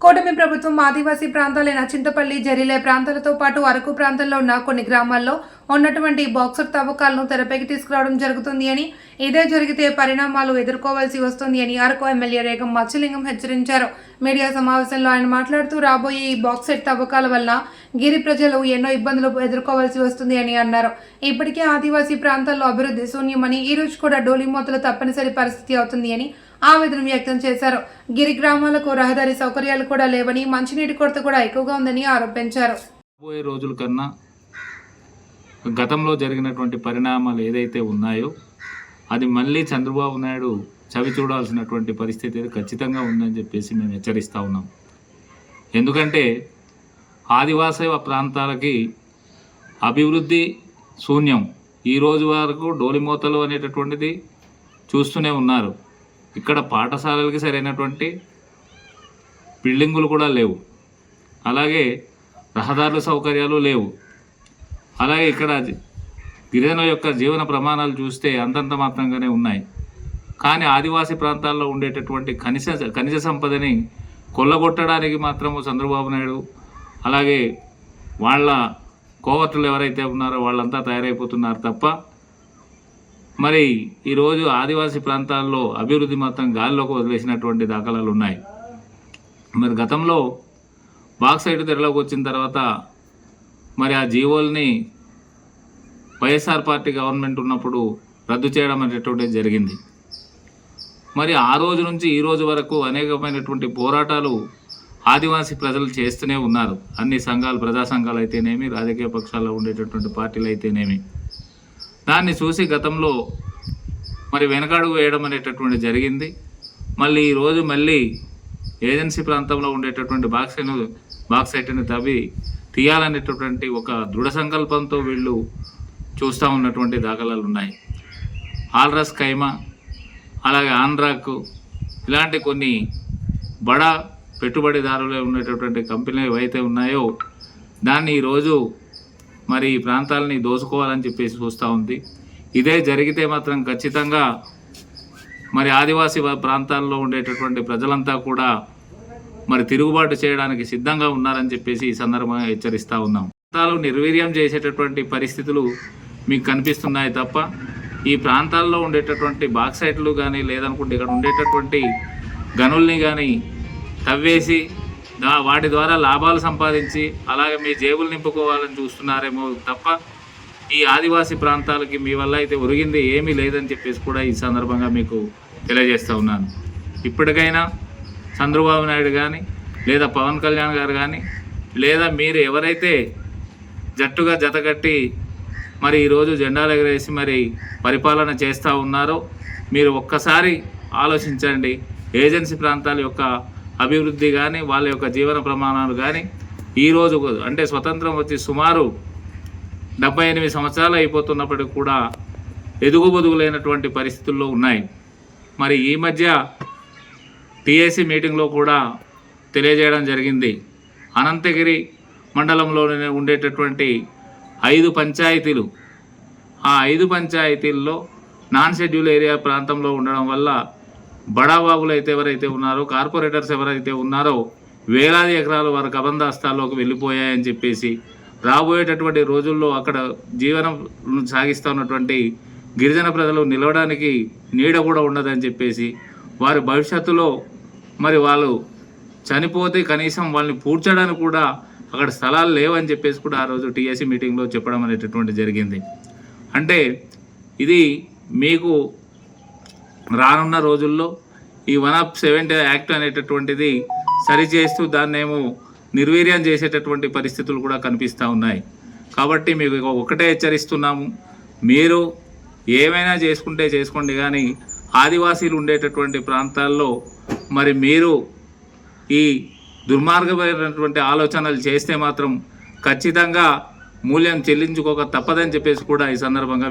కూటమి ప్రభుత్వం ఆదివాసీ ప్రాంతాలైన చింతపల్లి, జరిలే ప్రాంతాలతో పాటు అరకు ప్రాంతంలో ఉన్న కొన్ని గ్రామాల్లో ఉన్నటువంటి బాక్సర్ తవ్వకాలను తెరపైకి తీసుకురావడం జరుగుతుంది అని, ఇదే జరిగితే పరిణామాలు ఎదుర్కోవాల్సి వస్తుంది అని అరకు ఎమ్మెల్యే రేగం మత్స్యలింగం హెచ్చరించారు. మీడియా సమావేశంలో ఆయన మాట్లాడుతూ రాబోయే ఈ బాక్సైట్ తవ్వకాల వల్ల గిరి ప్రజలు ఎన్నో ఇబ్బందులు ఎదుర్కోవాల్సి వస్తుంది అని అన్నారు. ఇప్పటికే ఆదివాసీ ప్రాంతాల్లో అభివృద్ధి శూన్యమని, ఈ రోజు కూడా డోలీమూతలు తప్పనిసరి పరిస్థితి అవుతుంది అని ఆవేదన వ్యక్తం చేశారు. గిరి గ్రామాలకు రహదారి సౌకర్యాలు కూడా లేవని, మంచినీటి కొరత కూడా ఎక్కువగా ఉందని ఆరోపించారు. రాబోయే రోజుల కన్నా గతంలో జరిగినటువంటి పరిణామాలు ఏదైతే ఉన్నాయో అది మళ్ళీ చంద్రబాబు నాయుడు చవి చూడాల్సినటువంటి పరిస్థితి ఖచ్చితంగా ఉందని చెప్పేసి మేము హెచ్చరిస్తూ ఉన్నాం. ఎందుకంటే ఆదివాసీ ప్రాంతాలకి అభివృద్ధి శూన్యం. ఈ రోజు వరకు డోలిమూతలు అనేటటువంటిది చూస్తూనే ఉన్నారు. ఇక్కడ పాఠశాలలకి సరైనటువంటి బిల్డింగులు కూడా లేవు, అలాగే రహదారుల సౌకర్యాలు లేవు. అలాగే ఇక్కడ గిరిజనుల యొక్క జీవన ప్రమాణాలు చూస్తే అంతంత మాత్రంగానే ఉన్నాయి. కానీ ఆదివాసీ ప్రాంతాల్లో ఉండేటటువంటి ఖనిజ సంపదని కొల్లగొట్టడానికి మాత్రము చంద్రబాబు నాయుడు అలాగే వాళ్ళ కోవర్టులు ఎవరైతే ఉన్నారో వాళ్ళంతా తయారైపోతున్నారు తప్ప మరి ఈరోజు ఆదివాసీ ప్రాంతాల్లో అభివృద్ధి మాత్రం గాలిలోకి వదిలేసినటువంటి దాఖలాలు ఉన్నాయి. మరి గతంలో బాక్సైట్ తెరలోకి వచ్చిన తర్వాత మరి ఆ జీవోల్ని వైఎస్ఆర్ పార్టీ గవర్నమెంట్ ఉన్నప్పుడు రద్దు చేయడం అనేటువంటిది జరిగింది. మరి ఆ రోజు నుంచి ఈ రోజు వరకు అనేకమైనటువంటి పోరాటాలు ఆదివాసీ ప్రజలు చేస్తూనే ఉన్నారు. అన్ని సంఘాలు, ప్రజా సంఘాలు అయితేనేమి, రాజకీయ పక్షాల్లో ఉండేటటువంటి పార్టీలు అయితేనేమి, దాన్ని చూసి గతంలో మరి వెనకడుగు వేయడం అనేటటువంటి జరిగింది. మళ్ళీ ఈరోజు మళ్ళీ ఏజెన్సీ ప్రాంతంలో ఉండేటటువంటి బాక్సైట్ని తవ్వి తీయాలనేటటువంటి ఒక దృఢ సంకల్పంతో వీళ్ళు చూస్తూ ఉన్నటువంటి దాఖలాలు ఉన్నాయి. ఆల్రస్ కైమా, అలాగే ఆంధ్రాకు ఇలాంటి కొన్ని బడా పెట్టుబడిదారులు ఉండేటటువంటి కంపెనీలు ఏవైతే ఉన్నాయో దాన్ని ఈరోజు మరి ఈ ప్రాంతాలని దోచుకోవాలని చెప్పేసి చూస్తూ ఉంది. ఇదే జరిగితే మాత్రం ఖచ్చితంగా మరి ఆదివాసీ ప్రాంతాల్లో ఉండేటటువంటి ప్రజలంతా కూడా మరి తిరుగుబాటు చేయడానికి సిద్ధంగా ఉన్నారని చెప్పేసి ఈ సందర్భంగా హెచ్చరిస్తూ ఉన్నాం. ప్రాంతాలు నిర్వీర్యం చేసేటటువంటి పరిస్థితులు మీకు కనిపిస్తున్నాయి తప్ప ఈ ప్రాంతాల్లో ఉండేటటువంటి బాక్సైట్లు కానీ లేదనుకుంటే ఇక్కడ ఉండేటటువంటి గనుల్ని కానీ తవ్వేసి వాటి ద్వారా లాభాలు సంపాదించి అలాగే మీ జేబులు నింపుకోవాలని చూస్తున్నారేమో తప్ప ఈ ఆదివాసీ ప్రాంతాలకి మీ వల్ల అయితే ఒరిగింది ఏమీ లేదని చెప్పేసి కూడా ఈ సందర్భంగా మీకు తెలియజేస్తూ ఉన్నాను. ఇప్పటికైనా చంద్రబాబు నాయుడు కానీ లేదా పవన్ కళ్యాణ్ గారు కానీ లేదా మీరు ఎవరైతే జట్టుగా జతకట్టి మరి ఈరోజు జెండాలు ఎగరేసి మరి పరిపాలన చేస్తూ ఉన్నారో మీరు ఒక్కసారి ఆలోచించండి. ఏజెన్సీ ప్రాంతాల యొక్క అభివృద్ధి కానీ వాళ్ళ యొక్క జీవన ప్రమాణాలు కానీ ఈరోజు అంటే స్వతంత్రం వచ్చి సుమారు 78 సంవత్సరాలు అయిపోతున్నప్పటికీ కూడా ఎదుగుబొదుగులైనటువంటి పరిస్థితుల్లో ఉన్నాయి. మరి ఈ మధ్య టీఏసీ మీటింగ్లో కూడా తెలియజేయడం జరిగింది. అనంతగిరి మండలంలోనే ఉండేటటువంటి 5 పంచాయతీలు, ఆ 5 పంచాయతీల్లో నాన్ షెడ్యూల్ ఏరియా ప్రాంతంలో ఉండడం వల్ల బడాబాబులు అయితే ఎవరైతే ఉన్నారో, కార్పొరేటర్స్ ఎవరైతే ఉన్నారో వేలాది ఎకరాలు వారి కబందాస్తాల్లోకి వెళ్ళిపోయాయని చెప్పేసి రాబోయేటటువంటి రోజుల్లో అక్కడ జీవనం సాగిస్తున్నటువంటి గిరిజన ప్రజలు నిలవడానికి నీడ కూడా ఉండదని చెప్పేసి వారి భవిష్యత్తులో మరి వాళ్ళు చనిపోతే కనీసం వాళ్ళని పూడ్చడానికి కూడా అక్కడ స్థలాలు లేవని చెప్పేసి కూడా ఆ రోజు టీఎస్సీ మీటింగ్లో చెప్పడం అనేటటువంటి జరిగింది. అంటే ఇది మీకు రానున్న రోజుల్లో ఈ 170 యాక్ట్ అనేటటువంటిది సరిచేస్తూ దాన్నేమో నిర్వీర్యం చేసేటటువంటి పరిస్థితులు కూడా కనిపిస్తూ ఉన్నాయి. కాబట్టి మీకు ఒకటే హెచ్చరిస్తున్నాము, మీరు ఏమైనా చేసుకుంటే చేసుకోండి, కానీ ఆదివాసీలు ఉండేటటువంటి ప్రాంతాల్లో మరి మీరు ఈ దుర్మార్గమైనటువంటి ఆలోచనలు చేస్తే మాత్రం ఖచ్చితంగా మూల్యం చెల్లించుకోక తప్పదని చెప్పేసి కూడా ఈ సందర్భంగా